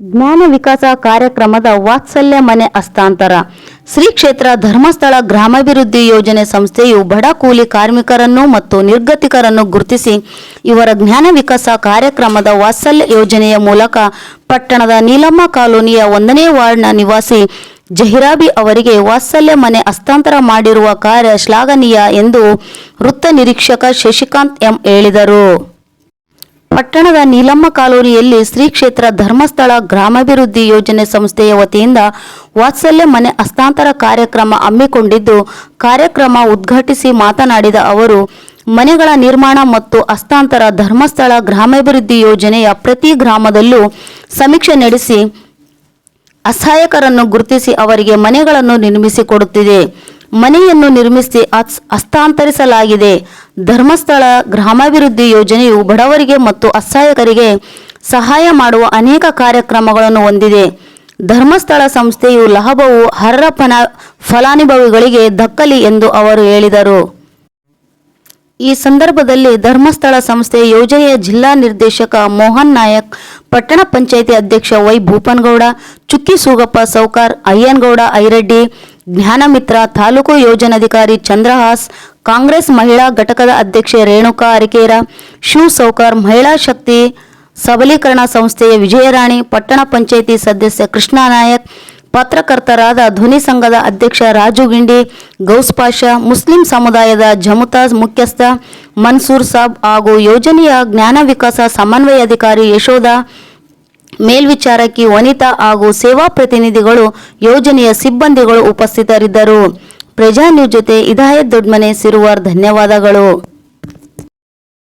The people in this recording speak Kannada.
ಜ್ಞಾನ ವಿಕಾಸ ಕಾರ್ಯಕ್ರಮದ ವಾತ್ಸಲ್ಯ ಮನೆ ಹಸ್ತಾಂತರ. ಶ್ರೀ ಕ್ಷೇತ್ರ ಧರ್ಮಸ್ಥಳ ಗ್ರಾಮಾಭಿವೃದ್ಧಿ ಯೋಜನೆ ಸಂಸ್ಥೆಯು ಬಡ ಕೂಲಿ ಕಾರ್ಮಿಕರನ್ನು ಮತ್ತು ನಿರ್ಗತಿಕರನ್ನು ಗುರುತಿಸಿ ಇವರ ಜ್ಞಾನ ವಿಕಾಸ ಕಾರ್ಯಕ್ರಮದ ವಾತ್ಸಲ್ಯ ಯೋಜನೆಯ ಮೂಲಕ ಪಟ್ಟಣದ ನೀಲಮ್ಮ ಕಾಲೋನಿಯ 1ನೇ ವಾರ್ಡ್ನ ನಿವಾಸಿ ಜಹಿರಾಬಿ ಅವರಿಗೆ ವಾತ್ಸಲ್ಯ ಮನೆ ಹಸ್ತಾಂತರ ಮಾಡಿರುವ ಕಾರ್ಯ ಶ್ಲಾಘನೀಯ ಎಂದು ವೃತ್ತ ನಿರೀಕ್ಷಕ ಶಶಿಕಾಂತ್ ಎಂ ಹೇಳಿದರು. ಪಟ್ಟಣದ ನೀಲಮ್ಮ ಕಾಲೋನಿಯಲ್ಲಿ ಶ್ರೀ ಕ್ಷೇತ್ರ ಧರ್ಮಸ್ಥಳ ಗ್ರಾಮಾಭಿವೃದ್ಧಿ ಯೋಜನೆ ಸಂಸ್ಥೆಯ ವತಿಯಿಂದ ವಾತ್ಸಲ್ಯ ಮನೆ ಹಸ್ತಾಂತರ ಕಾರ್ಯಕ್ರಮ ಹಮ್ಮಿಕೊಂಡಿದ್ದು, ಕಾರ್ಯಕ್ರಮ ಉದ್ಘಾಟಿಸಿ ಮಾತನಾಡಿದ ಅವರು, ಮನೆಗಳ ನಿರ್ಮಾಣ ಮತ್ತು ಹಸ್ತಾಂತರ ಧರ್ಮಸ್ಥಳ ಗ್ರಾಮಾಭಿವೃದ್ಧಿ ಯೋಜನೆಯ ಪ್ರತಿ ಗ್ರಾಮದಲ್ಲೂ ಸಮೀಕ್ಷೆ ನಡೆಸಿ ಅಸಹಾಯಕರನ್ನು ಗುರುತಿಸಿ ಅವರಿಗೆ ಮನೆಗಳನ್ನು ನಿರ್ಮಿಸಿಕೊಡುತ್ತಿದೆ. ಮನೆಯನ್ನು ನಿರ್ಮಿಸಿ ಹಸ್ತಾಂತರಿಸಲಾಗಿದೆ. ಧರ್ಮಸ್ಥಳ ಗ್ರಾಮಾಭಿವೃದ್ಧಿ ಯೋಜನೆಯು ಬಡವರಿಗೆ ಮತ್ತು ಅಸಹಾಯಕರಿಗೆ ಸಹಾಯ ಮಾಡುವ ಅನೇಕ ಕಾರ್ಯಕ್ರಮಗಳನ್ನು ಹೊಂದಿದೆ. ಧರ್ಮಸ್ಥಳ ಸಂಸ್ಥೆಯು ಲಾಭವು ಅರ್ಹ ಫಲಾನುಭವಿಗಳಿಗೆ ದಕ್ಕಲಿ ಎಂದು ಅವರು ಹೇಳಿದರು. ಈ ಸಂದರ್ಭದಲ್ಲಿ ಧರ್ಮಸ್ಥಳ ಸಂಸ್ಥೆ ಯೋಜನೆಯ ಜಿಲ್ಲಾ ನಿರ್ದೇಶಕ ಮೋಹನ್ ನಾಯಕ್, ಪಟ್ಟಣ ಪಂಚಾಯಿತಿ ಅಧ್ಯಕ್ಷ ವೈ ಭೂಪನಗೌಡ, ಚುಕ್ಕಿ ಸೂಗಪ್ಪ ಸೌಕಾರ್, ಅಯ್ಯನಗೌಡ ಐರೆಡ್ಡಿ, ಜ್ಞಾನಮಿತ್ರ, ತಾಲೂಕು ಯೋಜನಾಧಿಕಾರಿ ಚಂದ್ರಹಾಸ್, ಕಾಂಗ್ರೆಸ್ ಮಹಿಳಾ ಘಟಕದ ಅಧ್ಯಕ್ಷೆ ರೇಣುಕಾ ಅರಿಕೇರ, ಶಿವ್ ಸೌಕಾರ್, ಮಹಿಳಾ ಶಕ್ತಿ ಸಬಲೀಕರಣ ಸಂಸ್ಥೆಯ ವಿಜಯರಾಣಿ, ಪಟ್ಟಣ ಪಂಚಾಯಿತಿ ಸದಸ್ಯ ಕೃಷ್ಣ ನಾಯಕ್, ಪತ್ರಕರ್ತರಾದ ಧ್ವನಿ ಸಂಘದ ಅಧ್ಯಕ್ಷ ರಾಜು ಗಿಂಡಿ, ಗೌಸ್ ಪಾಷಾ, ಮುಸ್ಲಿಂ ಸಮುದಾಯದ ಜಮುತಾಜ್ ಮುಖ್ಯಸ್ಥ ಮನ್ಸೂರ್ ಸಾಬ್ ಹಾಗೂ ಯೋಜನೆಯ ಜ್ಞಾನ ವಿಕಾಸ ಸಮನ್ವಯಾಧಿಕಾರಿ ಯಶೋಧ, ಮೇಲ್ವಿಚಾರಕಿ ವನಿತಾ ಹಾಗೂ ಸೇವಾ ಪ್ರತಿನಿಧಿಗಳು, ಯೋಜನೆಯ ಸಿಬ್ಬಂದಿಗಳು ಉಪಸ್ಥಿತರಿದ್ದರು. ಪ್ರಜಾ ನ್ಯೂಸ್ ಜೊತೆ ಇದಾಯತ್ ದೊಡ್ಮನೆ ಸಿರುವಾರ್. ಧನ್ಯವಾದಗಳು.